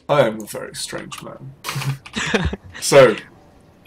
I am a very strange man. So,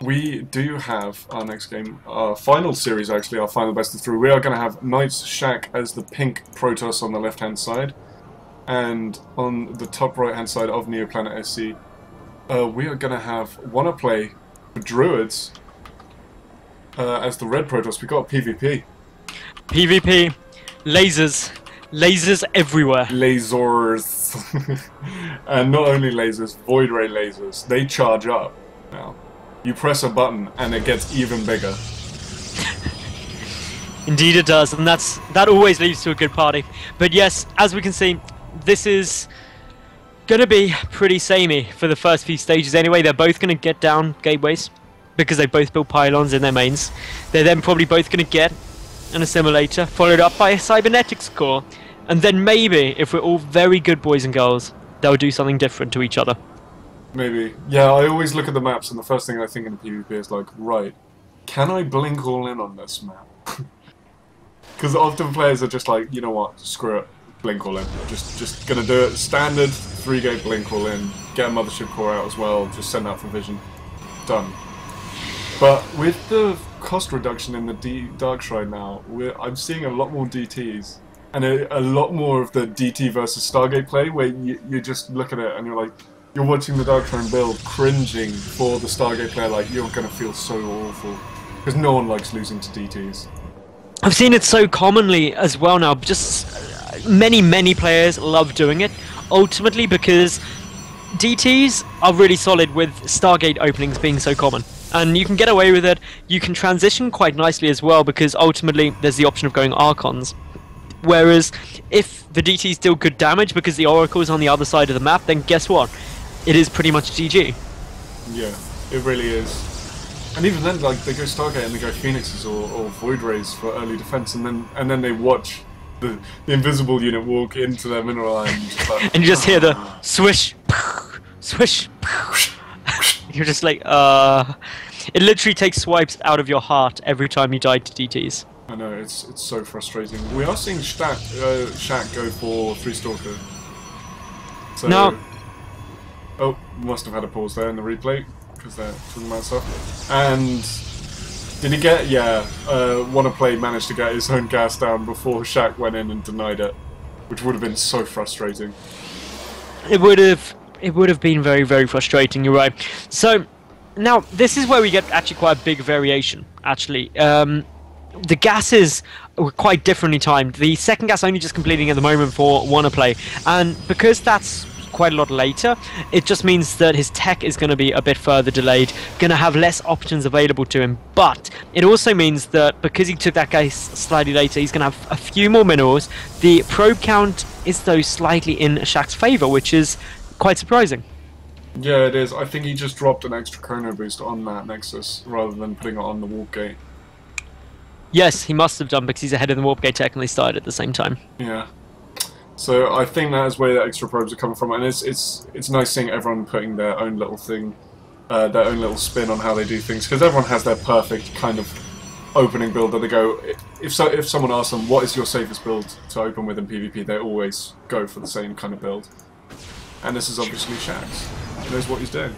we do have our next game, our final series actually, our final best of three. We are going to have Knights Sjaak as the pink Protoss on the left hand side, and on the top right hand side of Neoplanet SC, we are going to have WonnaPlay for Druids as the red Protoss. We got PvP. PvP, lasers, lasers everywhere. Lasers. And not only lasers, void ray lasers. They charge up now. You press a button and it gets even bigger. Indeed it does, and that always leads to a good party. But yes, as we can see, this is gonna be pretty samey for the first few stages anyway. They're both gonna get down gateways because they both built pylons in their mains. They're then probably both gonna get an assimilator, followed up by a cybernetics core, and then maybe, if we're all very good boys and girls, they'll do something different to each other. Maybe. Yeah, I always look at the maps and the first thing I think in PvP is like, right, can I blink all in on this map? Because often players are just like, you know what, screw it, blink all in. Just gonna do it standard, 3-gate blink all in, get a mothership core out as well, just send out for vision. Done. But with the cost reduction in the Darkshire now, I'm seeing a lot more DTs. And a lot more of the DT versus Stargate play, where you just look at it and you're like, you're watching the Darkshire build, cringing for the Stargate player, like, you're gonna feel so awful. Because no one likes losing to DTs. I've seen it so commonly as well now, just many players love doing it, ultimately because DTs are really solid with Stargate openings being so common. And you can get away with it, you can transition quite nicely as well, because ultimately there's the option of going Archons. Whereas, if the DTs deal good damage because the Oracle is on the other side of the map, then guess what? It is pretty much GG. Yeah, it really is. And even then, like, they go Stargate and they go Phoenixes or Void Rays for early defense, and then they watch the invisible unit walk into their mineral line, and just like, and you just hear the swish, swish. You're just like, It literally takes swipes out of your heart every time you die to DTs. I know, it's so frustrating. We are seeing Sjaak go for 3 Stalker. So, no. Oh, must have had a pause there in the replay, because they're talking about stuff. And did he get, yeah, WonnaPlay managed to get his own gas down before Sjaak went in and denied it, which would have been so frustrating. It would have been very frustrating, you're right. So, now, this is where we get actually quite a big variation, actually. The gases were quite differently timed. The second gas only just completing at the moment for WonnaPlay, and because that's quite a lot later, it just means that his tech is going to be a bit further delayed, going to have less options available to him, but it also means that because he took that gas slightly later, he's going to have a few more minerals. The probe count is though slightly in Sjaak's favour, which is quite surprising. Yeah, it is. I think he just dropped an extra chrono boost on that Nexus rather than putting it on the warp gate. Yes, he must have done, because he's ahead of the warp gate technically started at the same time. Yeah. So I think that is where the extra probes are coming from, and it's nice seeing everyone putting their own little thing, their own little spin on how they do things, because everyone has their perfect kind of opening build that they go. If someone asks them what is your safest build to open with in PvP, they always go for the same kind of build. And this is obviously Sjaak's. He knows what he's doing.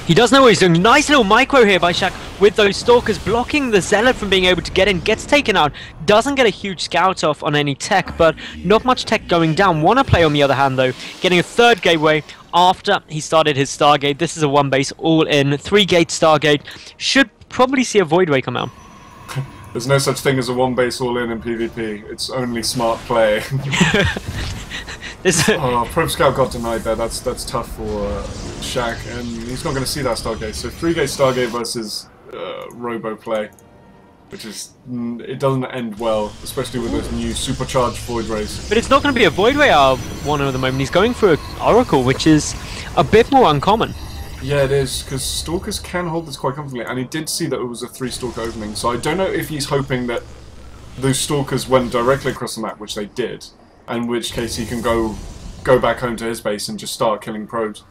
He does know what he's doing. Nice little micro here by Sjaak with those Stalkers blocking the Zealot from being able to get in. Gets taken out. Doesn't get a huge scout off on any tech, but not much tech going down. WonnaPlay on the other hand though, getting a 3rd gateway after he started his Stargate. This is a 1-base all-in 3-gate Stargate. Should probably see a Void Ray come out. There's no such thing as a 1-base all-in PvP. It's only smart play. Oh, Probe Scout got denied there. That's tough for Sjaak, and he's not going to see that Stargate. So 3-gate Stargate versus Robo play, which is it doesn't end well, especially with those new supercharged Void Rays. But it's not going to be a Void Ray out of one at the moment. He's going for an Oracle, which is a bit more uncommon. Yeah, it is, because Stalkers can hold this quite comfortably, and he did see that it was a 3-Stalker opening. So I don't know if he's hoping that those Stalkers went directly across the map, which they did. In which case he can go back home to his base and just start killing probes,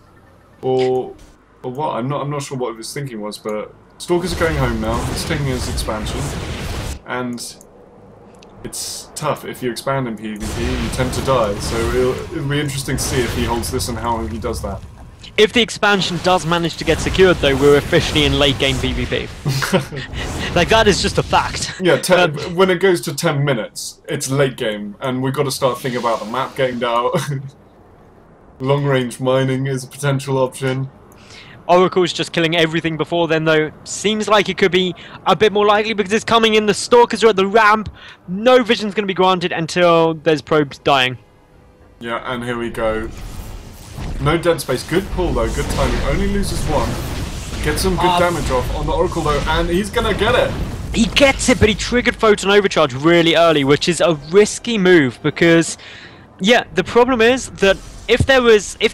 or what? I'm not sure what his thinking was, but Stalkers are going home now. It's taking his expansion, and it's tough. If you expand in PvP, you tend to die. So it'll be interesting to see if he holds this and how he does that. If the expansion does manage to get secured, though, we're officially in late game PvP. Like, that is just a fact. Yeah, when it goes to 10 minutes, it's late game, and we've got to start thinking about the map getting down. Long range mining is a potential option. Oracle's just killing everything before then, though. Seems like it could be a bit more likely because it's coming in. The Stalkers are at the ramp. No vision's going to be granted until there's probes dying. Yeah, and here we go. No dead space. Good pull, though. Good timing. Only loses one. Gets some good damage off on the Oracle, though, and he's going to get it. He gets it, but he triggered Photon Overcharge really early, which is a risky move because, yeah, the problem is that if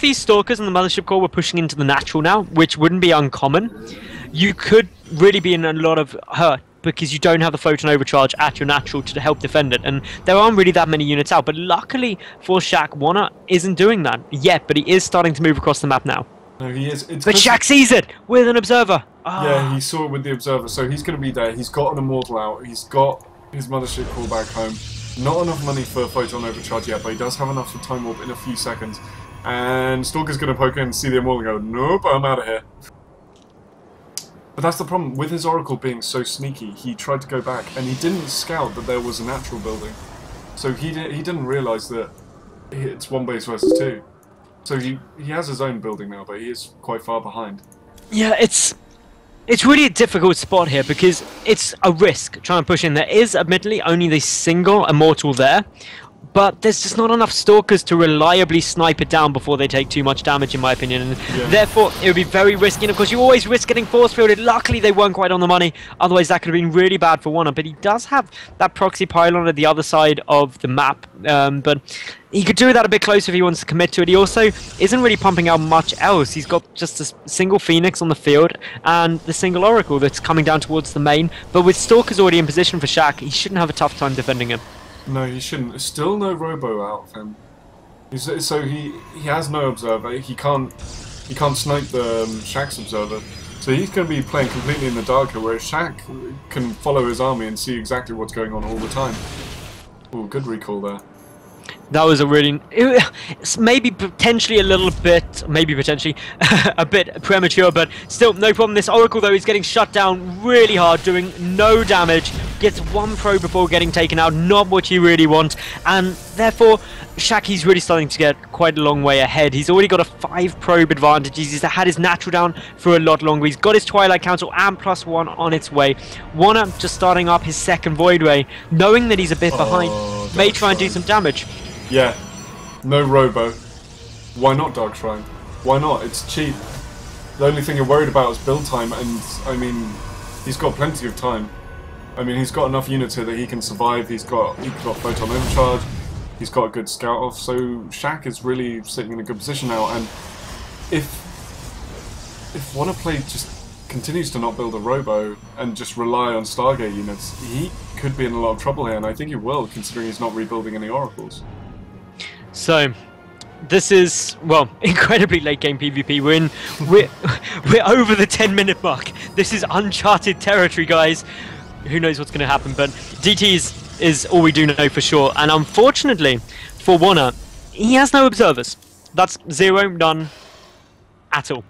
these Stalkers and the Mothership Core were pushing into the natural now, which wouldn't be uncommon, you could really be in a lot of hurt because you don't have the Photon Overcharge at your natural to help defend it, and there aren't really that many units out. But luckily for Sjaak, Wanna isn't doing that yet, but he is starting to move across the map now. No, he is. But Sjaak sees it with an Observer. Yeah, he saw it with the Observer, so he's going to be there. He's got an Immortal out. He's got his Mothership Core back home. Not enough money for Photon Overcharge yet, but he does have enough for Time Warp in a few seconds. And Stalker's going to poke in and see the Immortal and go, nope, I'm out of here. But that's the problem. With his Oracle being so sneaky, he tried to go back, and he didn't scout that there was a natural building. So he didn't realise that it's one base versus two. So he has his own building now, but he is quite far behind. Yeah, it's really a difficult spot here because it's a risk trying to push in. There is admittedly only the single Immortal there, but there's just not enough Stalkers to reliably snipe it down before they take too much damage, in my opinion, and therefore it would be very risky. And of course, you always risk getting force fielded. Luckily, they weren't quite on the money, otherwise that could have been really bad for Wanna. But he does have that proxy pylon at the other side of the map, but he could do that a bit closer if he wants to commit to it. He also isn't really pumping out much else. He's got just a single Phoenix on the field and the single Oracle that's coming down towards the main. But with Stalkers already in position for Sjaak, he shouldn't have a tough time defending him. No, he shouldn't. Still no Robo out of him. So he has no Observer. He can't snipe the Sjaak's Observer. So he's going to be playing completely in the dark here, whereas Sjaak can follow his army and see exactly what's going on all the time. Oh, good recall there. That was a really, maybe potentially a little bit, a bit premature, but still no problem. This Oracle though is getting shut down really hard, doing no damage, gets one probe before getting taken out, not what you really want, and therefore Sjaak, he's really starting to get quite a long way ahead. He's already got a 5 probe advantage. He's had his natural down for a lot longer. He's got his Twilight Council and +1 on its way. Wanna just starting up his second Void Ray, knowing that he's a bit behind, may try and do some damage. Yeah, no Robo. Why not Dark Shrine? Why not? It's cheap. The only thing you're worried about is build time, and I mean, he's got plenty of time. I mean, he's got enough units here that he can survive. He's got Photon Overcharge. He's got a good scout off. So Sjaak is really sitting in a good position now. And if WonnaPlay just continues to not build a Robo and just rely on Stargate units, he could be in a lot of trouble here, and I think he will, considering he's not rebuilding any Oracles. So, this is, well, incredibly late game PvP. We're over the 10-minute mark. This is uncharted territory, guys. Who knows what's going to happen? But DT is all we do know for sure. And unfortunately for Wanna, he has no observers. That's 0, none, at all.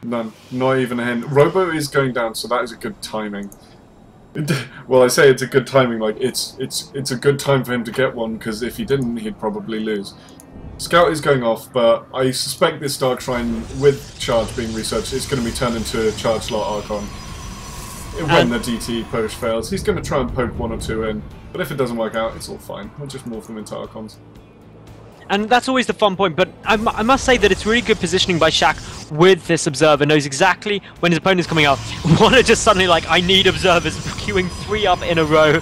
None, not even a hint. Robo is going down, so that is a good timing. Well, I say it's a good timing, like it's a good time for him to get one, because if he didn't, he'd probably lose. Scout is going off, but I suspect this Dark Shrine, with Charge being researched, is going to be turned into a Charge slot Archon. When the DT push fails, he's going to try and poke 1 or 2 in, but if it doesn't work out, it's all fine. We'll just morph them into Archons. And that's always the fun point, but I must say that it's really good positioning by Sjaak with this Observer. Knows exactly when his opponent's coming out. Wanna just suddenly like, I need Observers, queuing 3 up in a row,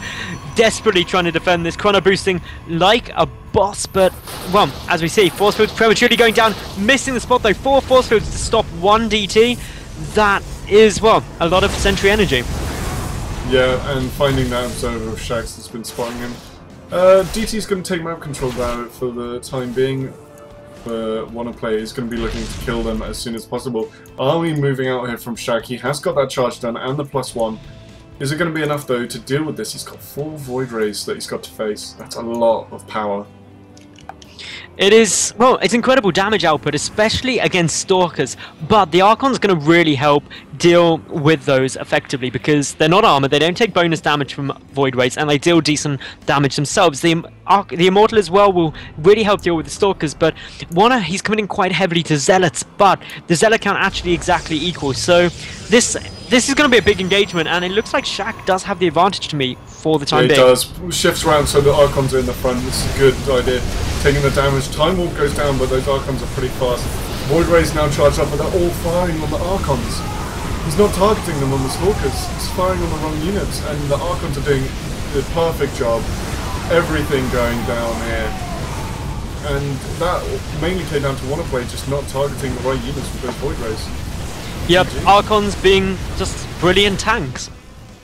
desperately trying to defend this, chrono boosting like a boss, but, well, as we see, Force Fields prematurely going down, missing the spot though, 4 Force Fields to stop 1 DT. That is, well, a lot of Sentry energy. Yeah, and finding that Observer of Sjaak's that's been spotting him. DT's going to take map control down for the time being. WonnaPlay is going to be looking to kill them as soon as possible. Army moving out here from Sjaak. He has got that charge done and the +1. Is it going to be enough though to deal with this? He's got 4 Void Rays that he's got to face. That's a lot of power. It is, well, it's incredible damage output, especially against Stalkers, but the Archon's going to really help deal with those effectively because they're not armored, they don't take bonus damage from Void Rays, and they deal decent damage themselves. The Immortal as well will really help deal with the Stalkers, but he's coming in quite heavily to Zealots, but the Zealot count actually exactly equals, so this is going to be a big engagement, and it looks like Sjaak does have the advantage to me for the time being. He does. Shifts around so the Archons are in the front. This is a good idea. Taking the damage. Time Warp goes down, but those Archons are pretty fast. Void Rays now charged up, but they're all firing on the Archons. He's not targeting them on the Stalkers. He's firing on the wrong units, and the Archons are doing the perfect job. Everything going down here. And that mainly came down to WonnaPlay just not targeting the right units with those Void Rays. Yep, Archons being just brilliant tanks.